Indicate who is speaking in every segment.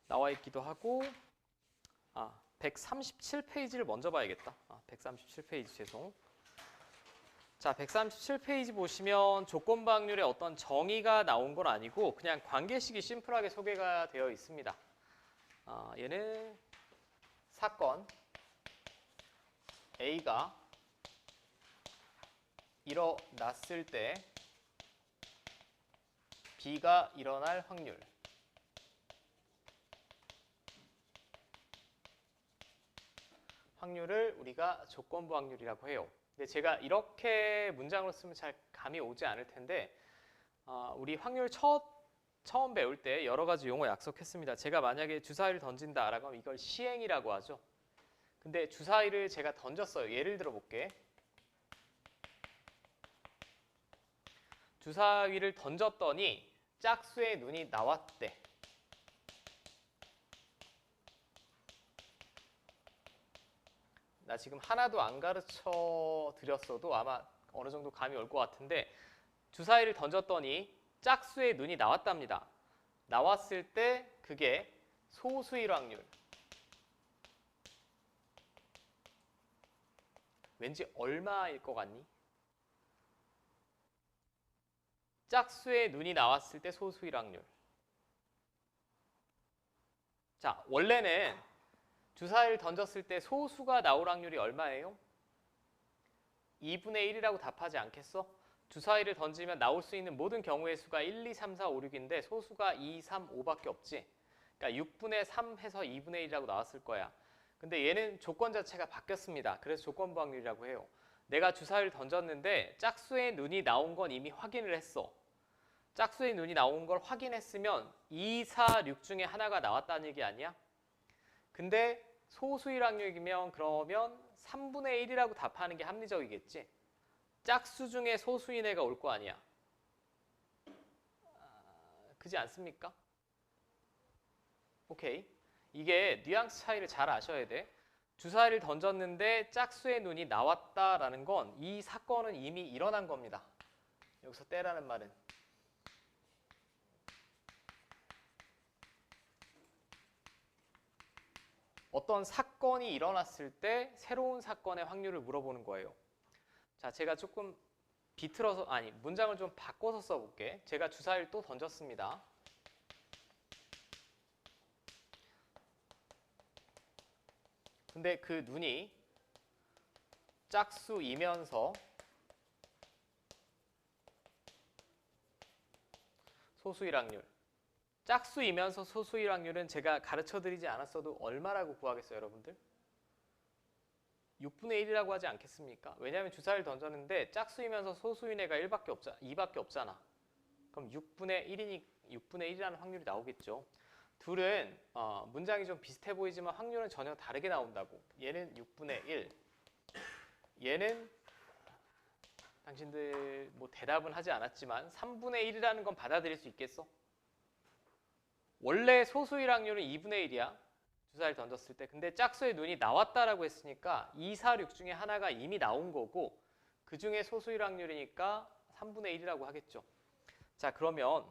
Speaker 1: 나와 있기도 하고 137페이지를 먼저 봐야겠다. 137페이지 죄송. 자, 137페이지 보시면 조건부 확률에 어떤 정의가 나온 건 아니고 그냥 관계식이 심플하게 소개가 되어 있습니다. 얘는 사건 A가 일어났을 때 B가 일어날 확률을 우리가 조건부 확률이라고 해요. 근데 제가 이렇게 문장으로 쓰면 잘 감이 오지 않을 텐데 우리 확률 처음 배울 때 여러 가지 용어 약속했습니다. 제가 만약에 주사위를 던진다라고 하면 이걸 시행이라고 하죠. 근데 주사위를 제가 던졌어요. 예를 들어 볼게. 주사위를 던졌더니 짝수의 눈이 나왔대. 나 지금 하나도 안 가르쳐 드렸어도 아마 어느 정도 감이 올 것 같은데 주사위를 던졌더니 짝수의 눈이 나왔답니다. 나왔을 때 그게 소수일 확률. 왠지 얼마일 것 같니? 짝수의 눈이 나왔을 때 소수일 확률. 자, 원래는 주사위를 던졌을 때 소수가 나올 확률이 얼마예요? 2분의 1이라고 답하지 않겠어? 주사위를 던지면 나올 수 있는 모든 경우의 수가 1, 2, 3, 4, 5, 6인데 소수가 2, 3, 5밖에 없지. 그러니까 6분의 3 해서 2분의 1이라고 나왔을 거야. 근데 얘는 조건 자체가 바뀌었습니다. 그래서 조건부 확률이라고 해요. 내가 주사위를 던졌는데 짝수의 눈이 나온 건 이미 확인을 했어. 짝수의 눈이 나온 걸 확인했으면 2, 4, 6 중에 하나가 나왔다는 얘기 아니야? 근데 소수일 확률이면 그러면 3분의 1이라고 답하는 게 합리적이겠지? 짝수 중에 소수인 애가 올 거 아니야? 그지 않습니까? 오케이. 이게 뉘앙스 차이를 잘 아셔야 돼. 주사위를 던졌는데 짝수의 눈이 나왔다라는 건 이 사건은 이미 일어난 겁니다. 여기서 때라는 말은. 어떤 사건이 일어났을 때 새로운 사건의 확률을 물어보는 거예요. 자, 제가 조금 비틀어서, 문장을 좀 바꿔서 써볼게. 제가 주사위를 또 던졌습니다. 근데 그 눈이 짝수이면서 소수일 확률. 짝수이면서 소수일 확률은 제가 가르쳐드리지 않았어도 얼마라고 구하겠어요, 여러분들? 6분의 1이라고 하지 않겠습니까? 왜냐하면 주사위를 던졌는데 짝수이면서 소수인 애가 2밖에 없잖아. 그럼 6분의 1이라는 확률이 나오겠죠. 둘은 문장이 좀 비슷해 보이지만 확률은 전혀 다르게 나온다고. 얘는 6분의 1. 얘는 당신들 뭐 대답은 하지 않았지만 3분의 1이라는 건 받아들일 수 있겠어? 원래 소수일 확률은 2분의 1이야. 주사위를 던졌을 때. 근데 짝수의 눈이 나왔다라고 했으니까 2, 4, 6 중에 하나가 이미 나온 거고 그 중에 소수일 확률이니까 3분의 1이라고 하겠죠. 자, 그러면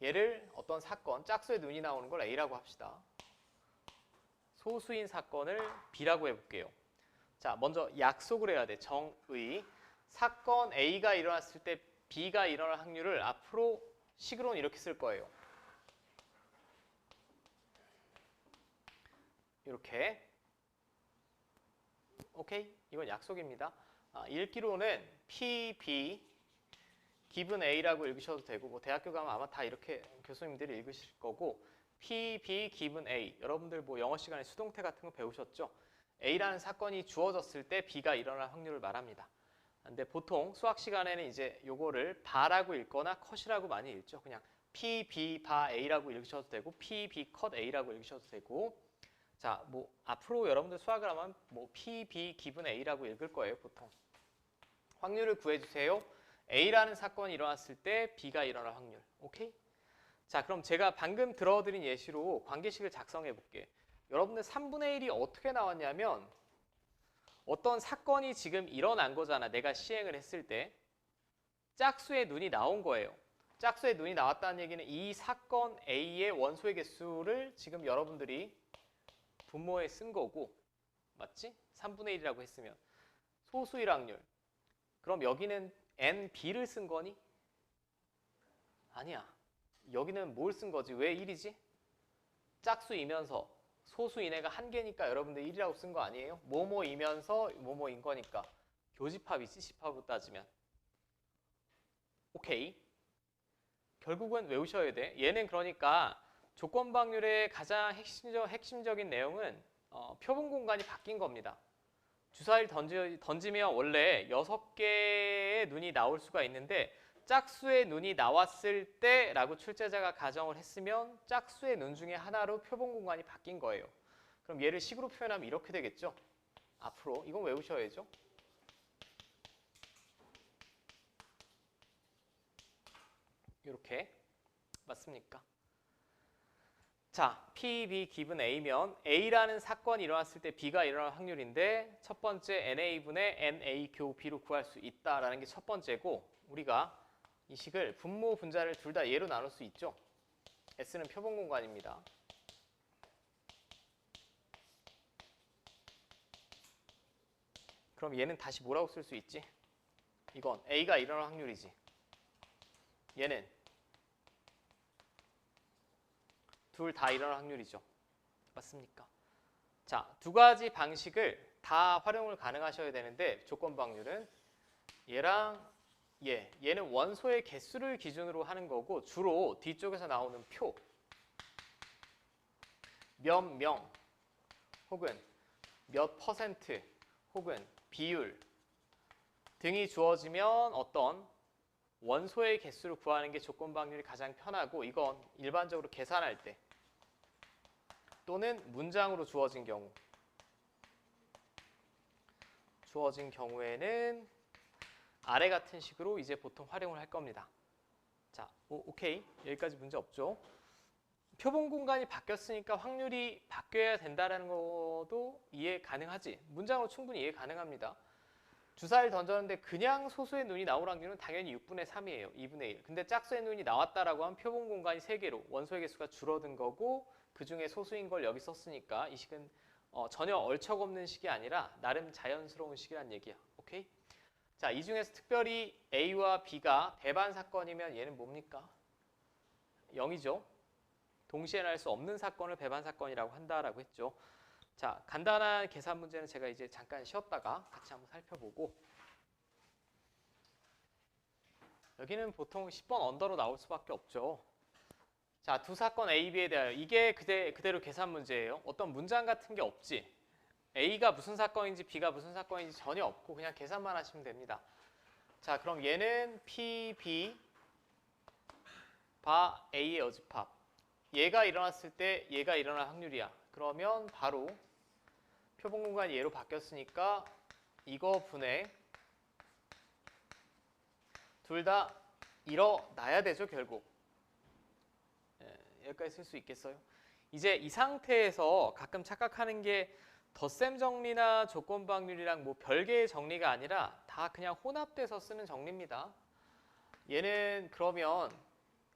Speaker 1: 얘를 어떤 사건, 짝수의 눈이 나오는 걸 A라고 합시다. 소수인 사건을 B라고 해볼게요. 자, 먼저 약속을 해야 돼. 정의. 사건 A가 일어났을 때 B가 일어날 확률을 앞으로 식으로는 이렇게 쓸 거예요. 이렇게. 오케이? 이건 약속입니다. 읽기로는 PB 기분 A라고 읽으셔도 되고 뭐 대학교 가면 아마 다 이렇게 교수님들이 읽으실 거고 PB 기분 A. 여러분들 뭐 영어 시간에 수동태 같은 거 배우셨죠? A라는 사건이 주어졌을 때 B가 일어날 확률을 말합니다. 근데 보통 수학 시간에는 이제 요거를 바라고 읽거나 컷이라고 많이 읽죠. 그냥 PB 바 A라고 읽으셔도 되고 PB 컷 A라고 읽으셔도 되고 자, 뭐 앞으로 여러분들 수학을 하면 뭐 PB 기분 A라고 읽을 거예요, 보통. 확률을 구해주세요. A라는 사건이 일어났을 때 B가 일어날 확률. 오케이? 자, 그럼 제가 방금 들어드린 예시로 관계식을 작성해 볼게. 여러분들 3분의 1이 어떻게 나왔냐면 어떤 사건이 지금 일어난 거잖아. 내가 시행을 했을 때 짝수의 눈이 나온 거예요. 짝수의 눈이 나왔다는 얘기는 이 사건 A의 원소의 개수를 지금 여러분들이 분모에 쓴 거고, 맞지? 3분의 1이라고 했으면 소수일 확률. 그럼 여기는 NB를 쓴 거니? 아니야. 여기는 뭘 쓴 거지? 왜 1이지? 짝수이면서 소수인 애가 한 개니까 여러분들 1이라고 쓴 거 아니에요? 뭐뭐이면서 뭐뭐인 거니까. 교집합이지, 집합으로 따지면. 오케이. 결국은 외우셔야 돼. 얘는 그러니까 조건방률의 가장 핵심적인 내용은 표본 공간이 바뀐 겁니다. 주사위를 던지면 원래 6개의 눈이 나올 수가 있는데 짝수의 눈이 나왔을 때라고 출제자가 가정을 했으면 짝수의 눈 중에 하나로 표본 공간이 바뀐 거예요. 그럼 얘를 식으로 표현하면 이렇게 되겠죠. 앞으로 이건 외우셔야죠. 이렇게 맞습니까? 자, P, B 기분 A면 A라는 사건이 일어났을 때 B가 일어날 확률인데 첫 번째 NA분의 NA 교 B로 구할 수 있다라는 게 첫 번째고 우리가 이 식을 분모, 분자를 둘 다 예로 나눌 수 있죠. S는 표본 공간입니다. 그럼 얘는 다시 뭐라고 쓸 수 있지? 이건 A가 일어날 확률이지. 얘는 둘 다 일어날 확률이죠. 맞습니까? 자, 두 가지 방식을 다 활용을 가능하셔야 되는데 조건 방률은 얘랑 얘는 원소의 개수를 기준으로 하는 거고 주로 뒤쪽에서 나오는 표, 몇 명, 혹은 몇 퍼센트, 혹은 비율 등이 주어지면 어떤 원소의 개수를 구하는 게 조건 방률이 가장 편하고 이건 일반적으로 계산할 때 또는 문장으로 주어진 경우에는 아래 같은 식으로 이제 보통 활용을 할 겁니다. 자, 오케이. 여기까지 문제 없죠? 표본 공간이 바뀌었으니까 확률이 바뀌어야 된다는 것도 이해 가능하지. 문장으로 충분히 이해 가능합니다. 주사위를 던졌는데 그냥 소수의 눈이 나올 확률은 당연히 6분의 3이에요. 2분의 1. 근데 짝수의 눈이 나왔다라고 하면 표본 공간이 3개로 원소의 개수가 줄어든 거고 그중에 소수인 걸 여기 썼으니까 이 식은 전혀 얼척없는 식이 아니라 나름 자연스러운 식이란 얘기야. 오케이? 자, 이 중에서 특별히 A와 B가 배반 사건이면 얘는 뭡니까? 0이죠. 동시에 날 수 없는 사건을 배반 사건이라고 한다라고 했죠. 자, 간단한 계산 문제는 제가 이제 잠깐 쉬었다가 같이 한번 살펴보고 여기는 보통 10번 언더로 나올 수밖에 없죠. 자, 두 사건 A, B에 대하여 이게 그대로 계산 문제예요. 어떤 문장 같은 게 없지. A가 무슨 사건인지 B가 무슨 사건인지 전혀 없고 그냥 계산만 하시면 됩니다. 자, 그럼 얘는 P, B 바 A의 여집합. 얘가 일어났을 때 얘가 일어날 확률이야. 그러면 바로 표본 공간이 얘로 바뀌었으니까 이거 분의 둘 다 일어나야 되죠, 결국. 여기까지 쓸 수 있겠어요? 이제 이 상태에서 가끔 착각하는 게 덧셈 정리나 조건 방률이랑 뭐 별개의 정리가 아니라 다 그냥 혼합돼서 쓰는 정리입니다. 얘는 그러면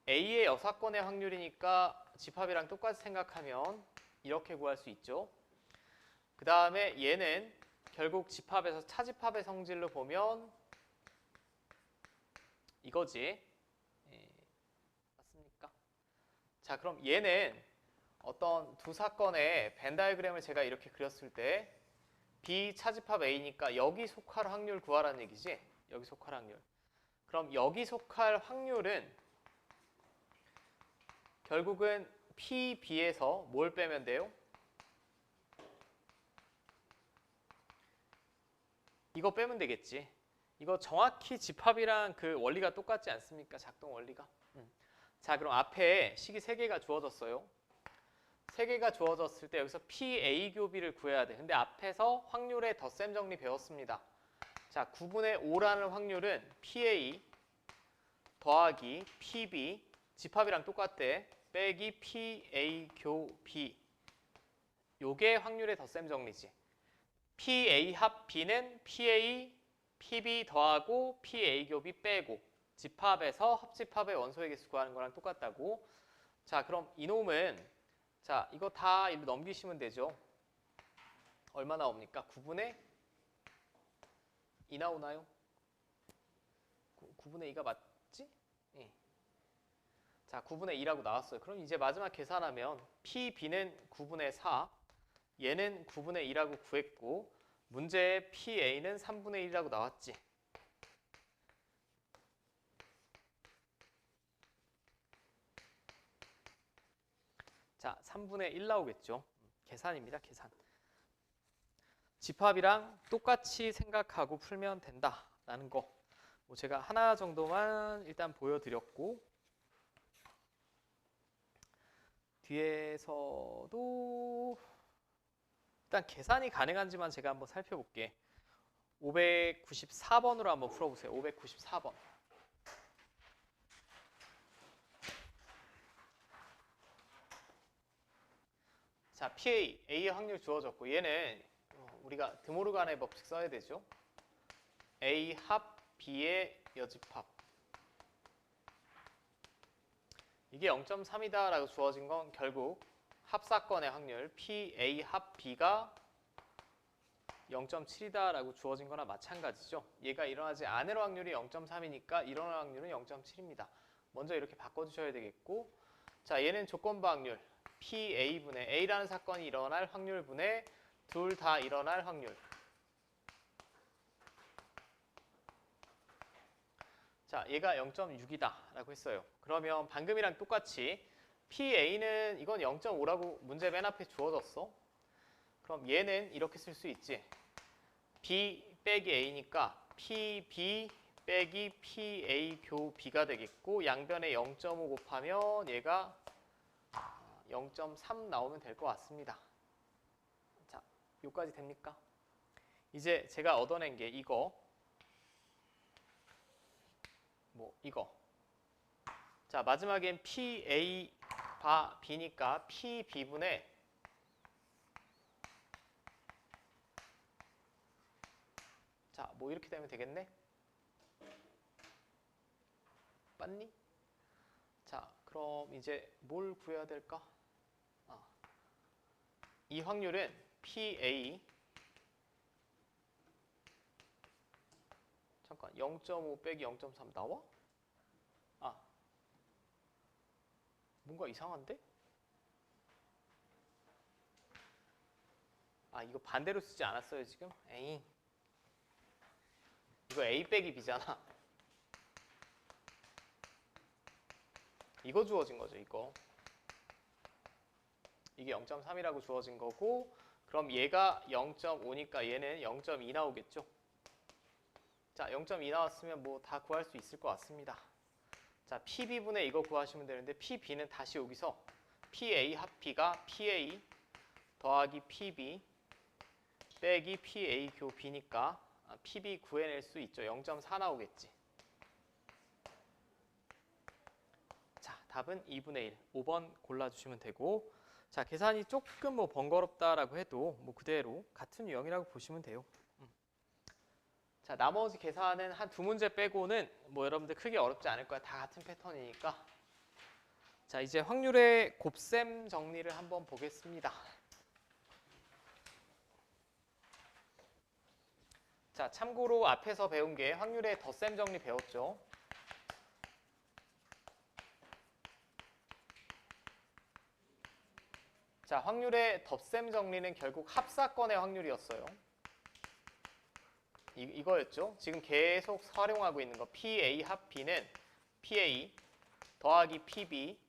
Speaker 1: A의 6건의 확률이니까 집합이랑 똑같이 생각하면 이렇게 구할 수 있죠. 그 다음에 얘는 결국 집합에서 차집합의 성질로 보면 이거지. 맞습니까? 자, 그럼 얘는 어떤 두 사건의 벤 다이어그램을 제가 이렇게 그렸을 때 B 차집합 A니까 여기 속할 확률 구하라는 얘기지. 여기 속할 확률. 그럼 여기 속할 확률은 결국은 P, B에서 뭘 빼면 돼요? 이거 빼면 되겠지. 이거 정확히 집합이랑 그 원리가 똑같지 않습니까? 작동 원리가. 자, 그럼 앞에 식이 3개가 주어졌어요. 3개가 주어졌을 때 여기서 PA 교비를 구해야 돼. 근데 앞에서 확률의 덧셈 정리 배웠습니다. 자, 9분의 5라는 확률은 PA 더하기 PB 집합이랑 똑같대. 빼기 PA 교 B. 요게 확률의 덧셈 정리지. PA 합 B는 PA, PB 더하고 PA 교 B 빼고 집합에서 합집합의 원소의 개수 구하는 거랑 똑같다고. 자, 그럼 이놈은 자, 이거 다 이렇게 넘기시면 되죠. 얼마 나옵니까? 9분의 2 나오나요? 9분의 2가 맞지? 예. 자, 9분의 2라고 나왔어요. 그럼 이제 마지막 계산하면 PB는 9분의 4, 얘는 9분의 2라고 구했고 문제에 PA는 3분의 1이라고 나왔지. 자, 3분의 1 나오겠죠. 계산입니다. 계산. 집합이랑 똑같이 생각하고 풀면 된다라는 거. 뭐 제가 하나 정도만 일단 보여드렸고 뒤에서도 일단 계산이 가능한지만 제가 한번 살펴볼게. 594번으로 한번 풀어보세요. 594번. 자, PA, A의 확률 주어졌고 얘는 우리가 드모르간의 법칙 써야 되죠. A 합 B의 여집합. 이게 0.3이다 라고 주어진 건 결국 합사건의 확률 PA 합 B가 0.7이다 라고 주어진 거나 마찬가지죠. 얘가 일어나지 않을 확률이 0.3이니까 일어날 확률은 0.7입니다. 먼저 이렇게 바꿔주셔야 되겠고, 자, 얘는 조건부 확률 PA분의 A라는 사건이 일어날 확률분의 둘 다 일어날 확률. 자, 얘가 0.6이다 라고 했어요. 그러면 방금이랑 똑같이 PA는 이건 0.5라고 문제 맨 앞에 주어졌어. 그럼 얘는 이렇게 쓸 수 있지. B 빼기 A니까 PB 빼기 PA 교 B가 되겠고 양변에 0.5 곱하면 얘가 0.3 나오면 될 것 같습니다. 자, 여기까지 됩니까? 이제 제가 얻어낸 게 이거. 이거. 자, 마지막엔 PA 바 B니까 PB분의 자, 이렇게 되면 되겠네? 맞니? 자, 그럼 이제 뭘 구해야 될까? 이 확률은 PA 잠깐 0.5 빼기 0.3 나와? 뭔가 이상한데? 이거 반대로 쓰지 않았어요 지금? 에이, 이거 A 빼기 B잖아. 이거 주어진 거죠, 이거. 이게 0.3이라고 주어진 거고, 그럼 얘가 0.5니까 얘는 0.2 나오겠죠? 자, 0.2 나왔으면 다 구할 수 있을 것 같습니다. 자, PB분의 이거 구하시면 되는데 PB는 다시 여기서 PA 합 B가 PA 더하기 PB 빼기 PA 교 B니까 PB 구해낼 수 있죠. 0.4 나오겠지. 자, 답은 2분의 1. 5번 골라주시면 되고, 자, 계산이 조금 번거롭다라고 해도 그대로 같은 유형이라고 보시면 돼요. 자, 나머지 계산은 한 두 문제 빼고는 여러분들 크게 어렵지 않을 거야. 다 같은 패턴이니까. 자, 이제 확률의 곱셈 정리를 한번 보겠습니다. 자, 참고로 앞에서 배운 게 확률의 덧셈 정리 배웠죠. 자, 확률의 덧셈 정리는 결국 합사건의 확률이었어요. 이거였죠. 지금 계속 활용하고 있는 거 PA 합 B는 PA 더하기 PB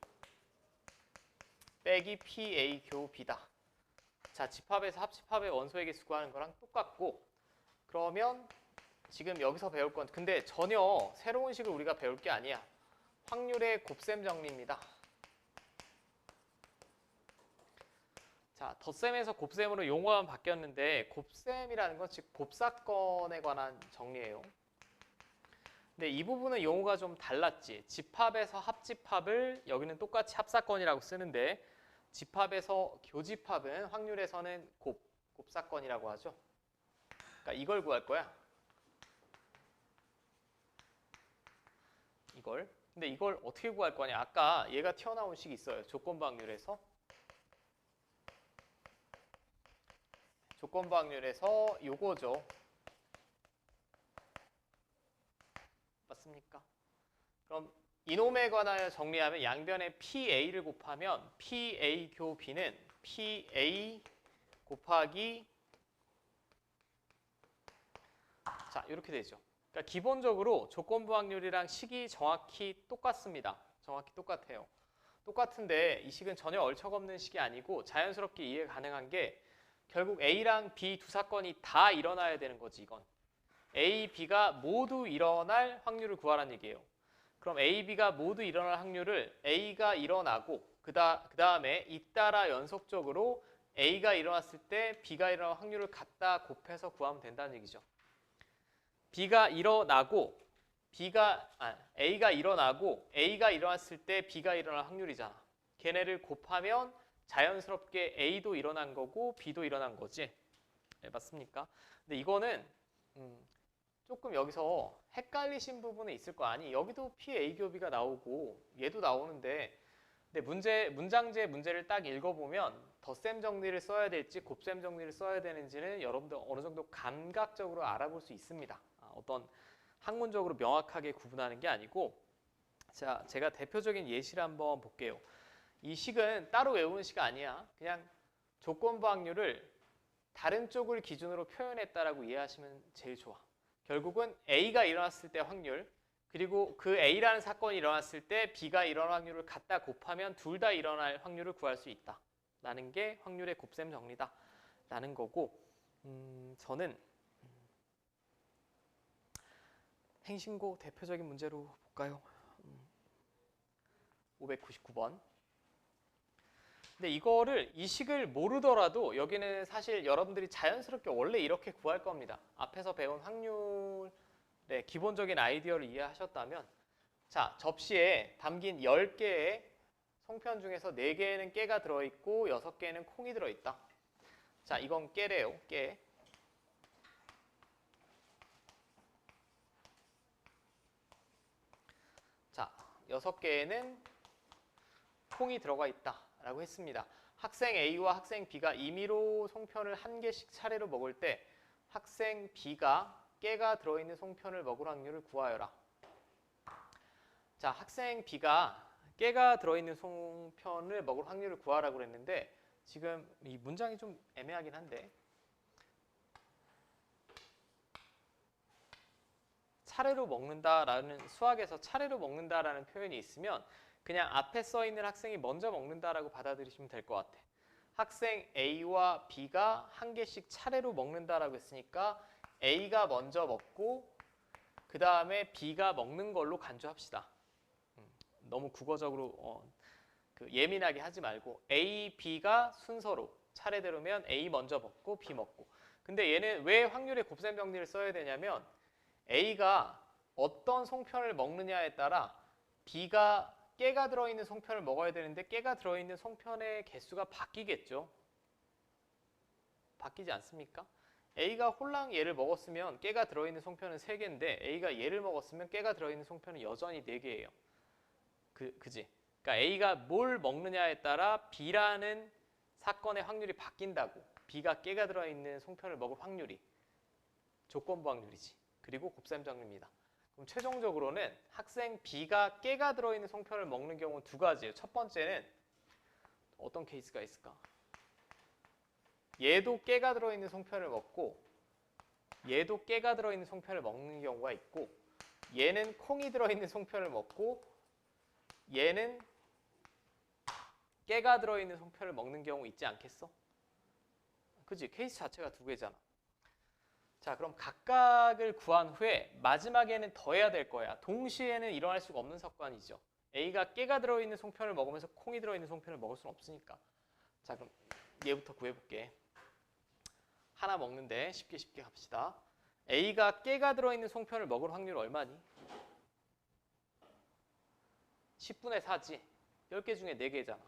Speaker 1: 빼기 PA 교 B다. 자, 집합에서 합집합의 원소의 개수 구하는 거랑 똑같고, 그러면 지금 여기서 배울 건 근데 전혀 새로운 식을 우리가 배울 게 아니야. 확률의 곱셈 정리입니다. 자, 덧셈에서 곱셈으로 용어만 바뀌었는데 곱셈이라는 건 즉 곱사건에 관한 정리예요. 근데 이 부분은 용어가 좀 달랐지. 집합에서 합집합을 여기는 똑같이 합사건이라고 쓰는데 집합에서 교집합은 확률에서는 곱사건이라고 하죠. 그러니까 이걸 구할 거야. 이걸. 근데 이걸 어떻게 구할 거냐? 아까 얘가 튀어나온 식이 있어요. 조건부 확률에서. 조건부 확률에서 요거죠. 맞습니까? 그럼 이놈에 관하여 정리하면 양변에 PA를 곱하면 PA 교 B는 PA 곱하기 자 이렇게 되죠. 그러니까 기본적으로 조건부 확률이랑 식이 정확히 똑같습니다. 정확히 똑같아요. 똑같은데 이 식은 전혀 얼척없는 식이 아니고 자연스럽게 이해 가능한 게 결국 A랑 B 두 사건이 다 일어나야 되는 거지 이건. A, B가 모두 일어날 확률을 구하라는 얘기예요. 그럼 A, B가 모두 일어날 확률을 A가 일어나고 그 다음에 잇따라 연속적으로 A가 일어났을 때 B가 일어날 확률을 갖다 곱해서 구하면 된다는 얘기죠. A가 일어나고 A가 일어났을 때 B가 일어날 확률이잖아. 걔네를 곱하면 자연스럽게 A도 일어난 거고 B도 일어난 거지. 네, 맞습니까? 근데 이거는 조금 여기서 헷갈리신 부분이 있을 거 아니? 여기도 PA 교비가 나오고 얘도 나오는데 근데 문장제 문제를 딱 읽어보면 덧셈 정리를 써야 될지 곱셈 정리를 써야 되는지는 여러분들 어느 정도 감각적으로 알아볼 수 있습니다. 어떤 학문적으로 명확하게 구분하는 게 아니고 자, 제가 대표적인 예시를 한번 볼게요. 이 식은 따로 외우는 식 아니야. 그냥 조건부 확률을 다른 쪽을 기준으로 표현했다라고 이해하시면 제일 좋아. 결국은 A가 일어났을 때 확률 그리고 그 A라는 사건이 일어났을 때 B가 일어날 확률을 갖다 곱하면 둘 다 일어날 확률을 구할 수 있다. 라는 게 확률의 곱셈 정리다. 라는 거고 저는 행신고 대표적인 문제로 볼까요? 599번. 근데 이 식을 모르더라도 여기는 사실 여러분들이 자연스럽게 원래 이렇게 구할 겁니다. 앞에서 배운 확률의 기본적인 아이디어를 이해하셨다면 자, 접시에 담긴 10개의 송편 중에서 4개는 깨가 들어있고 6개는 콩이 들어있다. 자, 이건 깨래요. 깨. 자, 6개에는 콩이 들어가 있다라고 했습니다. 학생 A와 학생 B가 임의로 송편을 1개씩 차례로 먹을 때 학생 B가 깨가 들어있는 송편을 먹을 확률을 구하여라. 자, 학생 B가 깨가 들어있는 송편을 먹을 확률을 구하라고 그랬는데 지금 이 문장이 좀 애매하긴 한데 차례로 먹는다라는 수학에서 차례로 먹는다라는 표현이 있으면 그냥 앞에 써 있는 학생이 먼저 먹는다라고 받아들이시면 될 것 같아. 학생 A와 B가 1개씩 차례로 먹는다라고 했으니까 A가 먼저 먹고 그 다음에 B가 먹는 걸로 간주합시다. 너무 국어적으로 예민하게 하지 말고 A, B가 순서로 차례대로면 A 먼저 먹고 B 먹고. 근데 얘는 왜 확률의 곱셈 정리를 써야 되냐면 A가 어떤 송편을 먹느냐에 따라 B가 깨가 들어있는 송편을 먹어야 되는데 깨가 들어있는 송편의 개수가 바뀌겠죠. 바뀌지 않습니까? A가 홀랑 얘를 먹었으면 깨가 들어있는 송편은 3개인데 A가 얘를 먹었으면 깨가 들어있는 송편은 여전히 4개예요. 그지? 그러니까 A가 뭘 먹느냐에 따라 B라는 사건의 확률이 바뀐다고. B가 깨가 들어있는 송편을 먹을 확률이 조건부 확률이지. 그리고 곱셈 정리입니다. 그럼 최종적으로는 학생 B가 깨가 들어있는 송편을 먹는 경우는 2가지예요. 첫 번째는 어떤 케이스가 있을까? 얘도 깨가 들어있는 송편을 먹고 얘도 깨가 들어있는 송편을 먹는 경우가 있고 얘는 콩이 들어있는 송편을 먹고 얘는 깨가 들어있는 송편을 먹는 경우 있지 않겠어? 그치? 케이스 자체가 2개잖아. 자, 그럼 각각을 구한 후에 마지막에는 더해야 될 거야. 동시에는 일어날 수가 없는 사건이죠. A가 깨가 들어있는 송편을 먹으면서 콩이 들어있는 송편을 먹을 수는 없으니까. 자, 그럼 얘부터 구해볼게. 하나 먹는데 쉽게 갑시다. A가 깨가 들어있는 송편을 먹을 확률 얼마니? 10분의 4지. 10개 중에 4개잖아.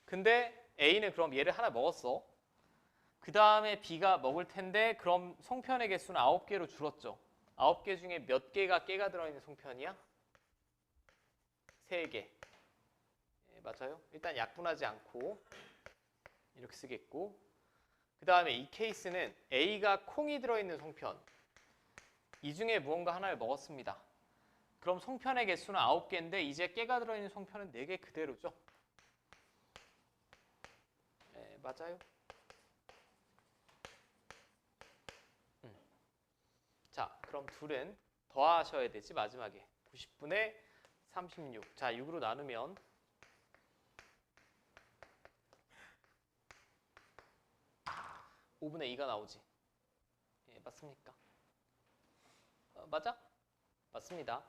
Speaker 1: 근데 A는 그럼 얘를 하나 먹었어. 그 다음에 B가 먹을 텐데 그럼 송편의 개수는 9개로 줄었죠. 9개 중에 몇 개가 깨가 들어있는 송편이야? 3개. 예, 맞아요. 일단 약분하지 않고 이렇게 쓰겠고, 그 다음에 이 케이스는 A가 콩이 들어있는 송편. 이 중에 무언가 하나를 먹었습니다. 그럼 송편의 개수는 9개인데 이제 깨가 들어있는 송편은 4개 그대로죠. 네, 맞아요. 자, 그럼 둘은 더하셔야 되지, 마지막에. 90분의 36. 자, 6으로 나누면 5분의 2가 나오지. 예, 맞습니까? 맞아? 맞습니다.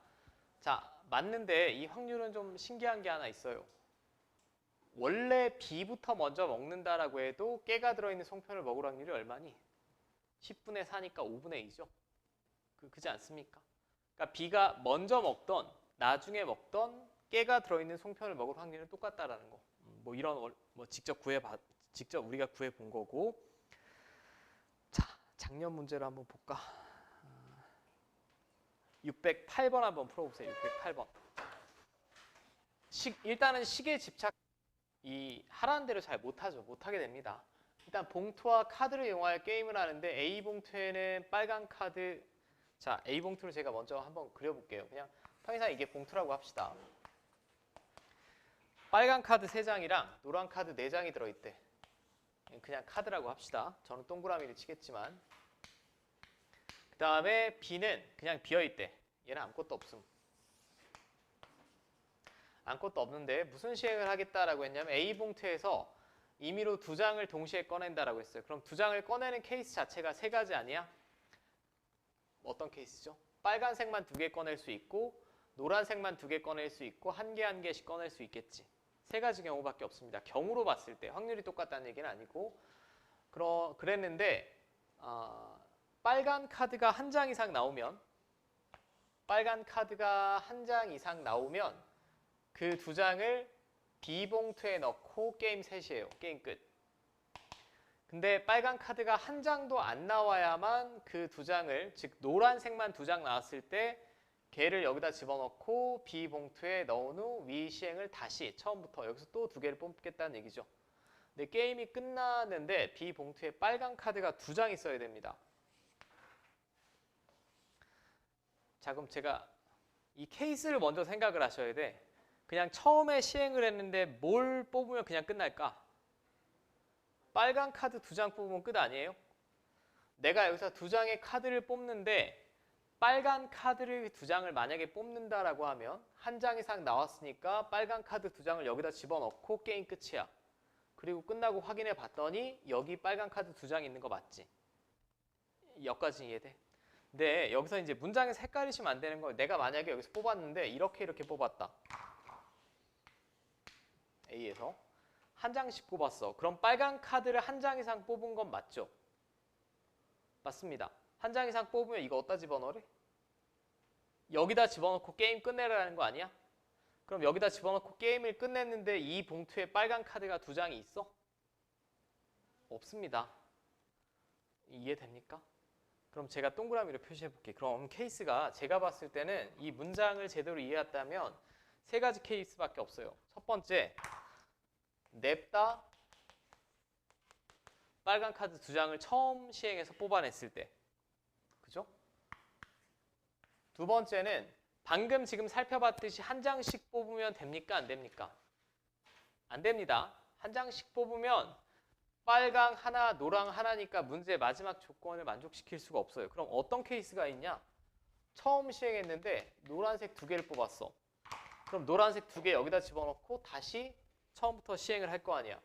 Speaker 1: 자, 맞는데 이 확률은 좀 신기한 게 하나 있어요. 원래 B부터 먼저 먹는다라고 해도 깨가 들어있는 송편을 먹을 확률이 얼마니? 10분의 4니까 5분의 2죠. 그지 않습니까? 그러니까 B가 먼저 먹던, 나중에 먹던 깨가 들어있는 송편을 먹을 확률은 똑같다라는 거. 뭐 이런 뭐 직접 우리가 구해 본 거고. 자, 작년 문제로 한번 볼까? 608번 한번 풀어보세요. 608번. 일단은 식에 집착, 하라는 대로 잘 못하죠. 못하게 됩니다. 일단 봉투와 카드를 이용하여 게임을 하는데 A 봉투에는 빨간 카드. 자, A 봉투를 제가 먼저 한번 그려볼게요. 그냥 평행상 이게 봉투라고 합시다. 빨간 카드 3장이랑 노란 카드 4장이 들어있대. 그냥 카드라고 합시다. 저는 동그라미를 치겠지만. 그 다음에 B는 그냥 비어있대. 얘는 아무것도 없음. 아무것도 없는데 무슨 시행을 하겠다라고 했냐면 A 봉투에서 임의로 2장을 동시에 꺼낸다라고 했어요. 그럼 2장을 꺼내는 케이스 자체가 3가지 아니야? 어떤 케이스죠? 빨간색만 2개 꺼낼 수 있고 노란색만 2개 꺼낼 수 있고 한 개씩 꺼낼 수 있겠지. 3가지 경우밖에 없습니다. 경우로 봤을 때 확률이 똑같다는 얘기는 아니고 그랬는데 빨간 카드가 한 장 이상 나오면 그 2장을 B봉투에 넣고 게임 셋이에요. 게임 끝. 근데 빨간 카드가 한 장도 안 나와야만 그 2장을, 즉 노란색만 2장 나왔을 때 걔를 여기다 집어넣고 B봉투에 넣은 후 위 시행을 다시 처음부터 여기서 또 2개를 뽑겠다는 얘기죠. 근데 게임이 끝났는데 B봉투에 빨간 카드가 2장 있어야 됩니다. 자, 그럼 제가 이 케이스를 먼저 생각을 하셔야 돼. 그냥 처음에 시행을 했는데 뭘 뽑으면 그냥 끝날까? 빨간 카드 2장 뽑으면 끝 아니에요? 내가 여기서 2장의 카드를 뽑는데 빨간 카드를 2장을 만약에 뽑는다라고 하면 한 장 이상 나왔으니까 빨간 카드 2장을 여기다 집어넣고 게임 끝이야. 그리고 끝나고 확인해 봤더니 여기 빨간 카드 2장 있는 거 맞지? 여기까지 이해돼? 근데 여기서 이제 문장에서 헷갈리시면 안 되는 거, 내가 만약에 여기서 뽑았는데 이렇게 뽑았다. A에서 한 장씩 뽑았어. 그럼 빨간 카드를 한 장 이상 뽑은 건 맞죠? 맞습니다. 한 장 이상 뽑으면 이거 어디다 집어넣으래? 여기다 집어넣고 게임 끝내라는 거 아니야? 그럼 여기다 집어넣고 게임을 끝냈는데 이 봉투에 빨간 카드가 2장이 있어? 없습니다. 이해됩니까? 그럼 제가 동그라미로 표시해 볼게요. 그럼 케이스가 제가 봤을 때는 이 문장을 제대로 이해했다면 3가지 케이스밖에 없어요. 첫 번째, 냅다 빨간 카드 2장을 처음 시행해서 뽑아냈을 때. 그죠? 두 번째는 방금 지금 살펴봤듯이 한 장씩 뽑으면 됩니까? 안 됩니까? 안 됩니다. 한 장씩 뽑으면 빨강 하나, 노랑 하나니까 문제의 마지막 조건을 만족시킬 수가 없어요. 그럼 어떤 케이스가 있냐? 처음 시행했는데 노란색 2개를 뽑았어. 그럼 노란색 2개 여기다 집어넣고 다시 처음부터 시행을 할 거 아니야.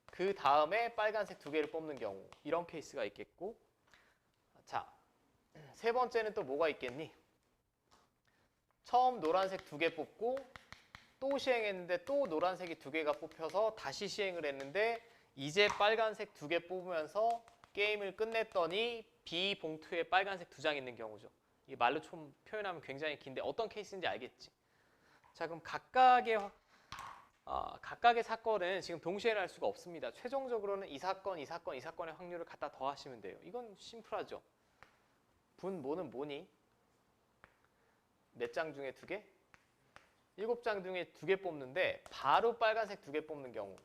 Speaker 1: 그 다음에 빨간색 2개를 뽑는 경우, 이런 케이스가 있겠고. 자, 3번째는 또 뭐가 있겠니? 처음 노란색 2개 뽑고 또 시행했는데 또 노란색이 2개가 뽑혀서 다시 시행을 했는데 이제 빨간색 2개 뽑으면서 게임을 끝냈더니 B 봉투에 빨간색 2장 있는 경우죠. 이 말로 좀 표현하면 굉장히 긴데 어떤 케이스인지 알겠지? 자, 그럼 각각의 사건은 지금 동시에 날 수가 없습니다. 최종적으로는 이 사건의 확률을 갖다 더하시면 돼요. 이건 심플하죠. 분모는 뭐니? 몇 장 중에 2개? 7장 중에 2개 뽑는데 바로 빨간색 2개 뽑는 경우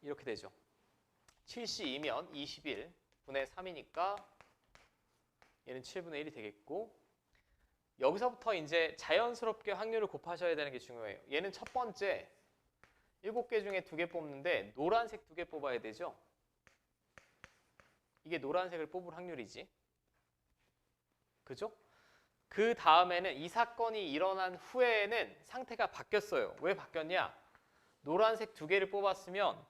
Speaker 1: 이렇게 되죠. 7C2면 21분의 3이니까 얘는 7분의 1이 되겠고, 여기서부터 이제 자연스럽게 확률을 곱하셔야 되는 게 중요해요. 얘는 첫 번째 7개 중에 2개 뽑는데 노란색 2개 뽑아야 되죠. 이게 노란색을 뽑을 확률이지. 그죠? 그 다음에는 이 사건이 일어난 후에는 상태가 바뀌었어요. 왜 바뀌었냐? 노란색 2개를 뽑았으면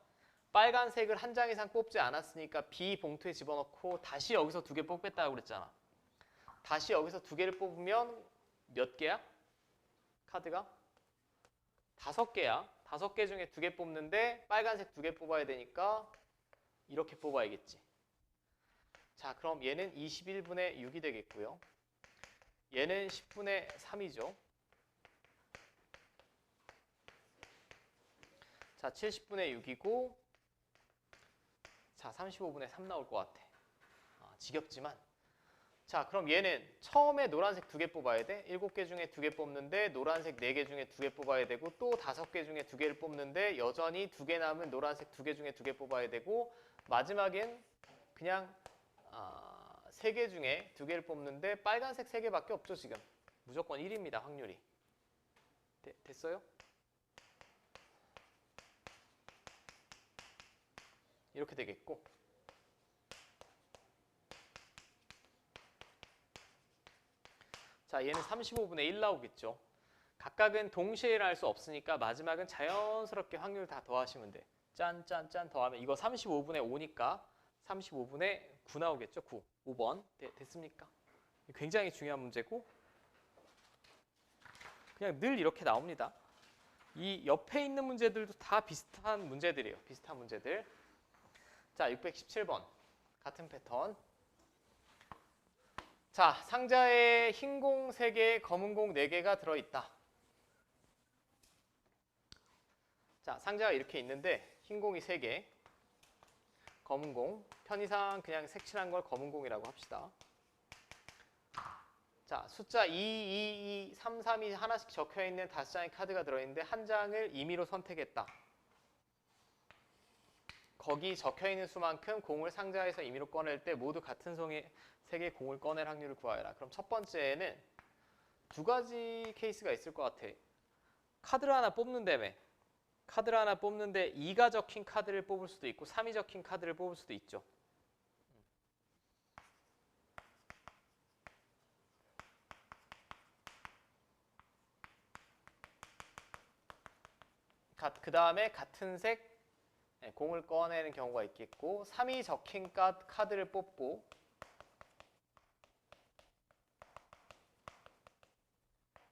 Speaker 1: 빨간색을 한 장 이상 뽑지 않았으니까 B 봉투에 집어넣고 다시 여기서 2개 뽑겠다고 그랬잖아. 다시 여기서 2개를 뽑으면 몇 개야? 카드가? 5개야. 5개 중에 2개 뽑는데 빨간색 2개 뽑아야 되니까 이렇게 뽑아야겠지. 자, 그럼 얘는 21분의 6이 되겠고요. 얘는 10분의 3이죠. 자, 70분의 6이고, 자, 35분의 3 나올 것 같아. 지겹지만. 자, 그럼 얘는 처음에 노란색 2개 뽑아야 돼. 7개 중에 2개 뽑는데 노란색 4개 중에 2개 뽑아야 되고, 또 5개 중에 2개를 뽑는데 여전히 2개 남은 노란색 2개 중에 2개 뽑아야 되고, 마지막엔 그냥 3개 중에 2개를 뽑는데 빨간색 3개밖에 없죠, 지금. 무조건 1입니다, 확률이. 됐어요? 이렇게 되겠고. 자, 얘는 35분의 1 나오겠죠. 각각은 동시에 일어날 수 없으니까 마지막은 자연스럽게 확률 다 더하시면 돼. 짠, 짠, 짠 더하면 이거 35분의 5니까 35분의 9 나오겠죠? 9. 5번. 됐습니까? 굉장히 중요한 문제고, 그냥 늘 이렇게 나옵니다. 이 옆에 있는 문제들도 다 비슷한 문제들이에요. 비슷한 문제들. 자, 617번. 같은 패턴. 자, 상자에 흰 공 3개, 검은 공 4개가 들어있다. 자, 상자가 이렇게 있는데 흰 공이 3개, 검은 공, 편의상 그냥 색칠한 걸 검은 공이라고 합시다. 자, 숫자 2, 2, 2, 3, 3이 하나씩 적혀있는 5장의 카드가 들어있는데 한 장을 임의로 선택했다. 거기 적혀있는 수만큼 공을 상자에서 임의로 꺼낼 때 모두 같은 송의 3개의 공을 꺼낼 확률을 구하여라. 그럼 첫 번째는 2가지 케이스가 있을 것 같아. 카드를 하나 뽑는다며. 카드를 하나 뽑는데 2가 적힌 카드를 뽑을 수도 있고 3이 적힌 카드를 뽑을 수도 있죠. 그 다음에 같은 색 공을 꺼내는 경우가 있겠고, 3이 적힌 카드를 뽑고,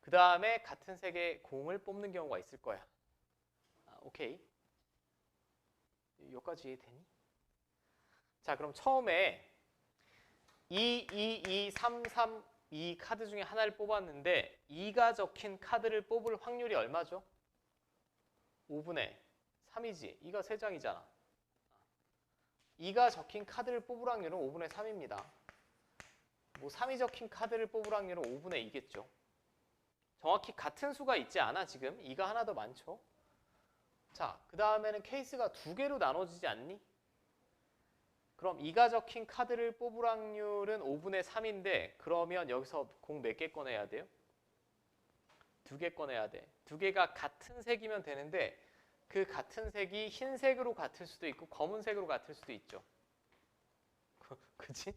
Speaker 1: 그 다음에 같은 색의 공을 뽑는 경우가 있을 거야. 오케이. 여기까지 이해되니? 자, 그럼 처음에 2, 2, 2, 3, 3, 2 카드 중에 하나를 뽑았는데 2가 적힌 카드를 뽑을 확률이 얼마죠? 5분의 3이지. 2가 3장이잖아. 2가 적힌 카드를 뽑을 확률은 5분의 3입니다. 뭐 3이 적힌 카드를 뽑을 확률은 5분의 2겠죠. 정확히 같은 수가 있지 않아, 지금? 2가 하나 더 많죠. 자, 그 다음에는 케이스가 2개로 나눠지지 않니? 그럼 2가 적힌 카드를 뽑을 확률은 5분의 3인데 그러면 여기서 공 몇 개 꺼내야 돼요? 2개 꺼내야 돼. 2개가 같은 색이면 되는데 그 같은 색이 흰색으로 같을 수도 있고 검은색으로 같을 수도 있죠. 그치?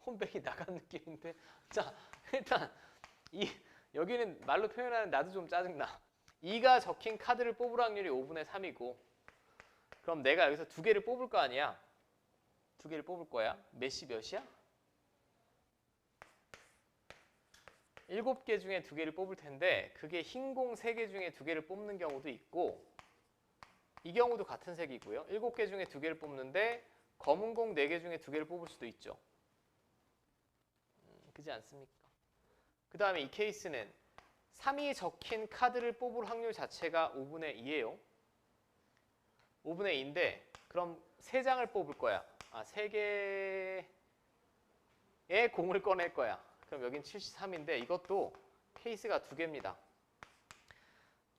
Speaker 1: 혼백이 나간 느낌인데. 자, 일단 여기는 말로 표현하는 나도 좀 짜증나. 2가 적힌 카드를 뽑을 확률이 5분의 3이고, 그럼 내가 여기서 2개를 뽑을 거 아니야? 2개를 뽑을 거야. 몇이 몇이야? 7개 중에 2개를 뽑을 텐데 그게 흰 공 3개 중에 2개를 뽑는 경우도 있고, 이 경우도 같은 색이고요. 7개 중에 2개를 뽑는데 검은 공 4개 중에 2개를 뽑을 수도 있죠. 그렇지 않습니까? 그 다음에 이 케이스는 3이 적힌 카드를 뽑을 확률 자체가 5분의 2예요. 5분의 2인데 그럼 3장을 뽑을 거야. 3개 공을 꺼낼 거야. 그럼 여긴 73인데 이것도 케이스가 두 개입니다.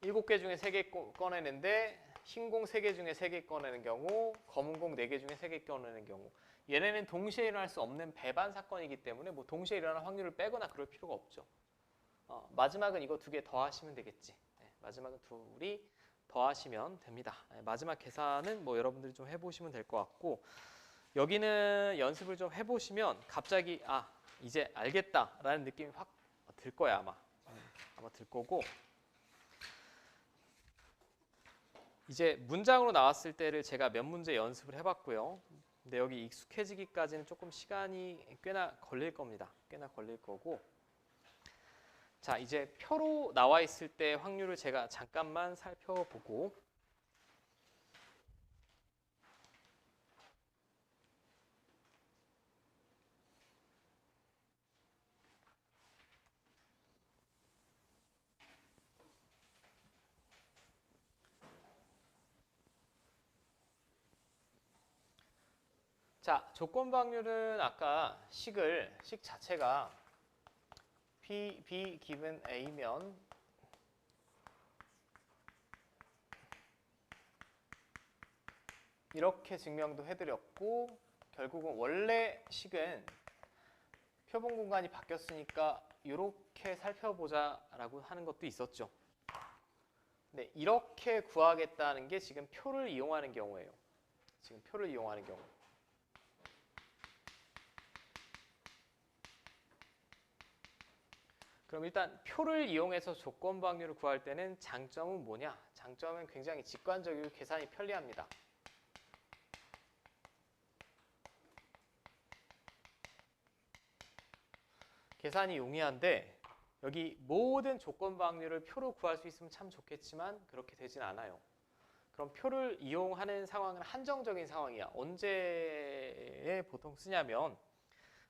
Speaker 1: 7개 중에 3개 꺼내는데 흰 공 3개 중에 3개 꺼내는 경우, 검은 공 4개 중에 3개 꺼내는 경우. 얘네는 동시에 일어날 수 없는 배반 사건이기 때문에 뭐 동시에 일어날 확률을 빼거나 그럴 필요가 없죠. 마지막은 이거 2개 더하시면 되겠지. 네, 마지막은 둘이 더하시면 됩니다. 네, 마지막 계산은 뭐 여러분들이 좀 해보시면 될 것 같고, 여기는 연습을 좀 해보시면 갑자기 이제 알겠다라는 느낌이 확 들 거야 아마. 아마 들 거고, 이제 문장으로 나왔을 때를 제가 몇 문제 연습을 해봤고요. 근데 여기 익숙해지기까지는 조금 시간이 꽤나 걸릴 겁니다. 꽤나 걸릴 거고, 자 이제 표로 나와 있을 때 확률을 제가 잠깐만 살펴보고, 자 조건부 확률은 아까 식 자체가 B 기분 A면 이렇게 증명도 해드렸고, 결국은 원래 식은 표본 공간이 바뀌었으니까 이렇게 살펴보자라고 하는 것도 있었죠. 네, 이렇게 구하겠다는 게 지금 표를 이용하는 경우예요. 지금 표를 이용하는 경우. 그럼 일단 표를 이용해서 조건부 확률을 구할 때는 장점은 뭐냐? 장점은 굉장히 직관적이고 계산이 편리합니다. 계산이 용이한데 여기 모든 조건부 확률을 표로 구할 수 있으면 참 좋겠지만 그렇게 되진 않아요. 그럼 표를 이용하는 상황은 한정적인 상황이야. 언제에 보통 쓰냐면,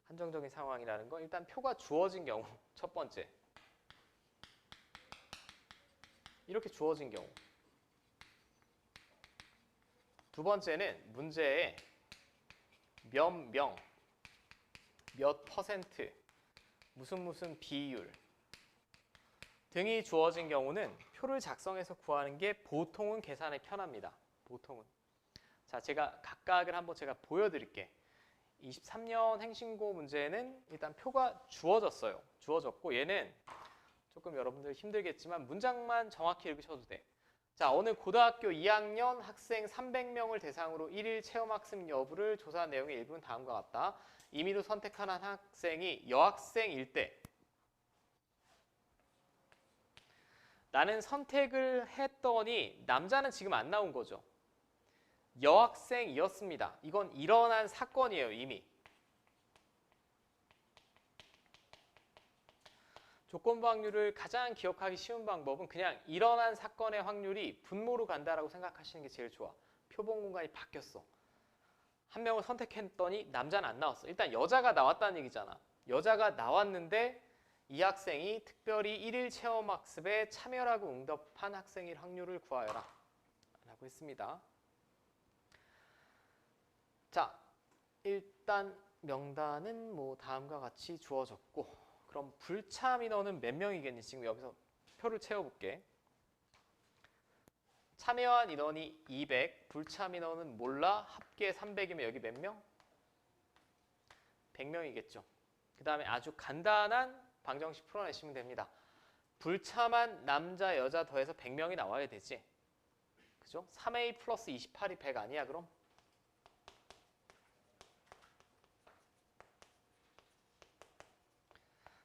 Speaker 1: 한정적인 상황이라는 건 일단 표가 주어진 경우, 첫 번째. 이렇게 주어진 경우. 두 번째는 문제에 몇 명, 몇 퍼센트, 무슨 비율 등이 주어진 경우는 표를 작성해서 구하는 게 보통은 계산에 편합니다. 보통은. 자, 제가 각각을 한번 제가 보여드릴게. 23년 행신고 문제는 일단 표가 주어졌어요. 주어졌고, 얘는 조금 여러분들 힘들겠지만 문장만 정확히 읽으셔도 돼. 자, 어느 고등학교 2학년 학생 300명을 대상으로 1일 체험학습 여부를 조사한 내용의 일부는 다음과 같다. 임의로 선택한 한 학생이 여학생일 때 나는 선택을 했더니 남자는 지금 안 나온 거죠. 여학생이었습니다. 이건 일어난 사건이에요, 이미. 조건부 확률을 가장 기억하기 쉬운 방법은 그냥 일어난 사건의 확률이 분모로 간다라고 생각하시는 게 제일 좋아. 표본 공간이 바뀌었어. 한 명을 선택했더니 남자는 안 나왔어. 일단 여자가 나왔다는 얘기잖아. 여자가 나왔는데 이 학생이 특별히 1일 체험학습에 참여하고 응답한 학생일 확률을 구하여라 라고 했습니다. 자, 일단 명단은 뭐 다음과 같이 주어졌고, 그럼 불참 인원은 몇 명이겠니? 지금 여기서 표를 채워볼게. 참여한 인원이 200, 불참 인원은 몰라. 합계 300이면 여기 몇 명? 100명이겠죠. 그 다음에 아주 간단한 방정식 풀어내시면 됩니다. 불참한 남자, 여자 더해서 100명이 나와야 되지. 그죠? 3A 플러스 28이 100 아니야, 그럼?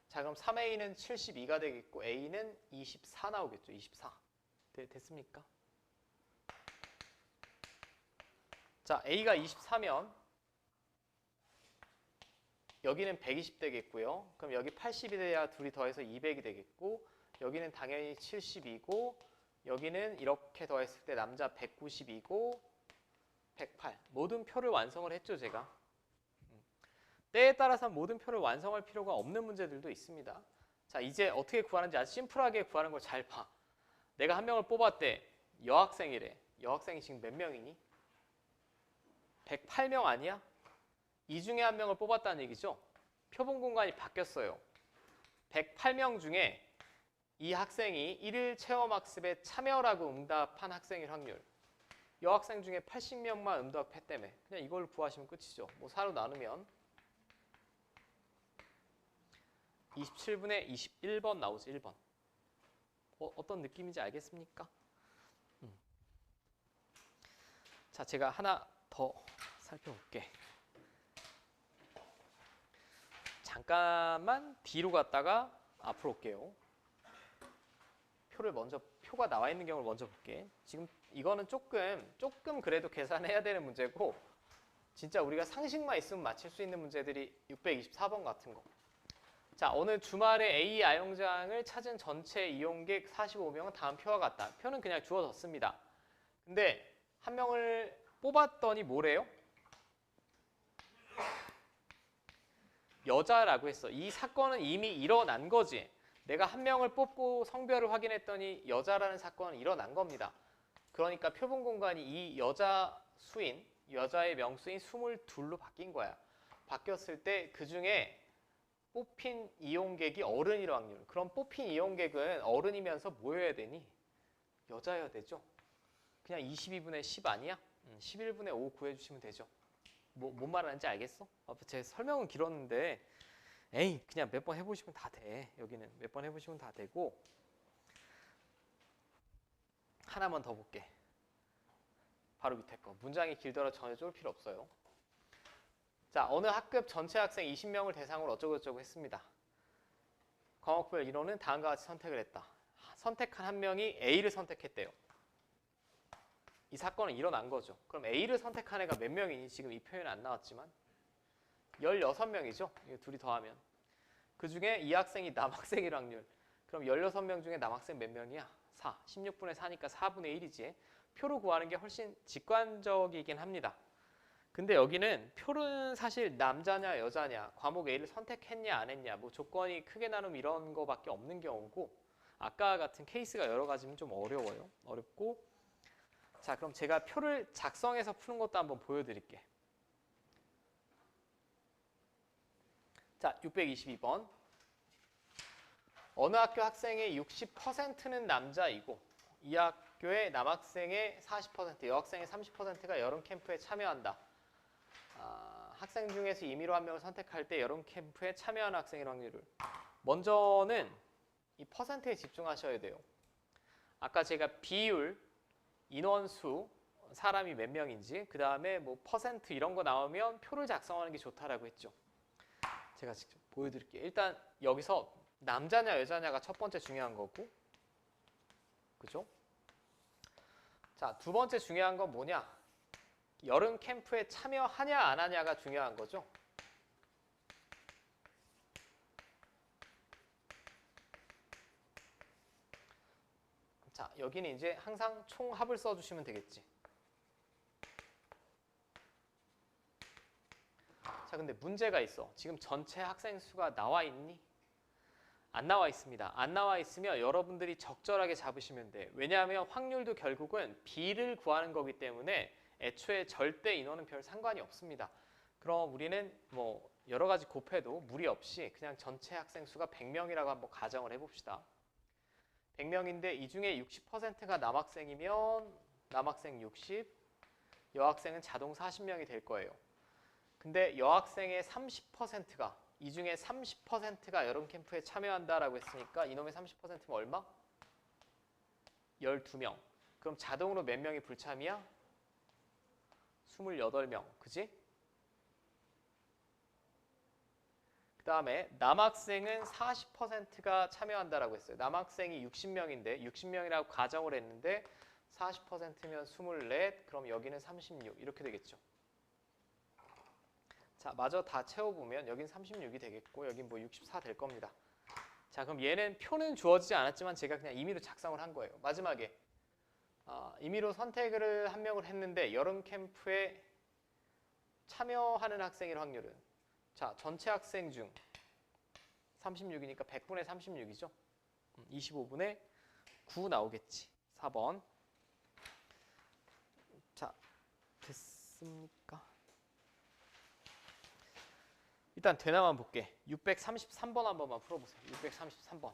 Speaker 1: 자, 그럼 3A는 72가 되겠고 A는 24 나오겠죠. 24. 됐습니까? 자, A가 24면 여기는 120 되겠고요. 그럼 여기 80이 돼야 둘이 더해서 200이 되겠고, 여기는 당연히 70이고, 여기는 이렇게 더했을 때 남자 190이고 108. 모든 표를 완성을 했죠, 제가. 때에 따라서 모든 표를 완성할 필요가 없는 문제들도 있습니다. 자, 이제 어떻게 구하는지 아주 심플하게 구하는 걸 잘 봐. 내가 한 명을 뽑았대. 여학생이래. 여학생이 지금 몇 명이니? 108명 아니야? 이 중에 한 명을 뽑았다는 얘기죠. 표본 공간이 바뀌었어요. 108명 중에 이 학생이 1일 체험학습에 참여라고 응답한 학생일 확률. 여학생 중에 80명만 응답했다며. 그냥 이걸 구하시면 끝이죠. 뭐 4로 나누면 27분의 21번 나오죠. 1번. 어떤 느낌인지 알겠습니까? 자, 제가 하나 더 살펴볼게. 잠깐만 뒤로 갔다가 앞으로 올게요. 표가 나와 있는 경우를 먼저 볼게. 지금 이거는 조금 그래도 계산해야 되는 문제고, 진짜 우리가 상식만 있으면 맞힐 수 있는 문제들이 624번 같은 거. 자, 어느 주말에 A 야영장을 찾은 전체 이용객 45명은 다음 표와 같다. 표는 그냥 주어졌습니다. 근데 한 명을 뽑았더니 뭐래요? 여자라고 했어. 이 사건은 이미 일어난 거지. 내가 한 명을 뽑고 성별을 확인했더니 여자라는 사건은 일어난 겁니다. 그러니까 표본 공간이 이 여자의 명수인 22로 바뀐 거야. 바뀌었을 때 그중에 뽑힌 이용객이 어른일 확률. 그럼 뽑힌 이용객은 어른이면서 뭐여야 되니? 여자여야 되죠. 그냥 22분의 10 아니야? 11분의 5 구해주시면 되죠. 뭔 말하는지 알겠어? 제 설명은 길었는데 에이 그냥 몇 번 해보시면 다 돼. 여기는 몇 번 해보시면 다 되고. 하나만 더 볼게. 바로 밑에 거. 문장이 길더라 전혀 쫄 필요 없어요. 자, 어느 학급 전체 학생 20명을 대상으로 어쩌고저쩌고 했습니다. 과목별 인원은 다음과 같이 선택을 했다. 선택한 한 명이 A를 선택했대요. 이 사건은 일어난 거죠. 그럼 A를 선택한 애가 몇 명이니? 지금 이 표현은 안 나왔지만 16명이죠. 이거 둘이 더하면. 그 중에 이 학생이 남학생일 확률. 그럼 16명 중에 남학생 몇 명이야? 4. 16분의 4니까 4분의 1이지. 표로 구하는 게 훨씬 직관적이긴 합니다. 근데 여기는 표는 사실 남자냐 여자냐, 과목 A를 선택했냐 안 했냐, 뭐 조건이 크게 나누면 이런 거밖에 없는 경우고, 아까 같은 케이스가 여러 가지면 좀 어려워요. 어렵고. 자, 그럼 제가 표를 작성해서 푸는 것도 한번 보여드릴게. 자, 622번. 어느 학교 학생의 60%는 남자이고 이 학교의 남학생의 40%, 여학생의 30%가 여름 캠프에 참여한다. 학생 중에서 임의로 한 명을 선택할 때 여름 캠프에 참여하는 학생의 확률을. 먼저는 이 퍼센트에 집중하셔야 돼요. 아까 제가 비율, 인원수, 사람이 몇 명인지, 그 다음에 뭐 퍼센트 이런 거 나오면 표를 작성하는 게 좋다라고 했죠. 제가 직접 보여드릴게요. 일단 여기서 남자냐 여자냐가 첫 번째 중요한 거고, 그죠? 자, 두 번째 중요한 건 뭐냐? 여름 캠프에 참여하냐 안 하냐가 중요한 거죠. 자, 여기는 이제 항상 총합을 써주시면 되겠지. 자, 근데 문제가 있어. 지금 전체 학생 수가 나와 있니? 안 나와 있습니다. 안 나와 있으면 여러분들이 적절하게 잡으시면 돼. 왜냐하면 확률도 결국은 B를 구하는 거기 때문에 애초에 절대 인원은 별 상관이 없습니다. 그럼 우리는 뭐 여러 가지 곱해도 무리 없이 그냥 전체 학생 수가 100명이라고 한번 가정을 해봅시다. 100명인데 이 중에 60%가 남학생이면 남학생 60, 여학생은 자동 40명이 될 거예요. 근데 여학생의 30%가, 이 중에 30%가 여름 캠프에 참여한다라고 했으니까 이놈의 30%면 얼마? 12명. 그럼 자동으로 몇 명이 불참이야? 28명. 그지? 그 다음에 남학생은 40%가 참여한다라고 했어요. 남학생이 60명인데 60명이라고 가정을 했는데 40%면 24, 그럼 여기는 36 이렇게 되겠죠. 자, 마저 다 채워보면 여긴 36이 되겠고 여긴 뭐 64 될 겁니다. 자, 그럼 얘는 표는 주어지지 않았지만 제가 그냥 임의로 작성을 한 거예요. 마지막에 임의로 선택을 한 명을 했는데 여름 캠프에 참여하는 학생의 확률은, 자, 전체 학생 중 36이니까 100분의 36이죠. 25분의 9 나오겠지. 4번. 자, 됐습니까? 일단 되나만 볼게. 633번 한 번만 풀어보세요. 633번.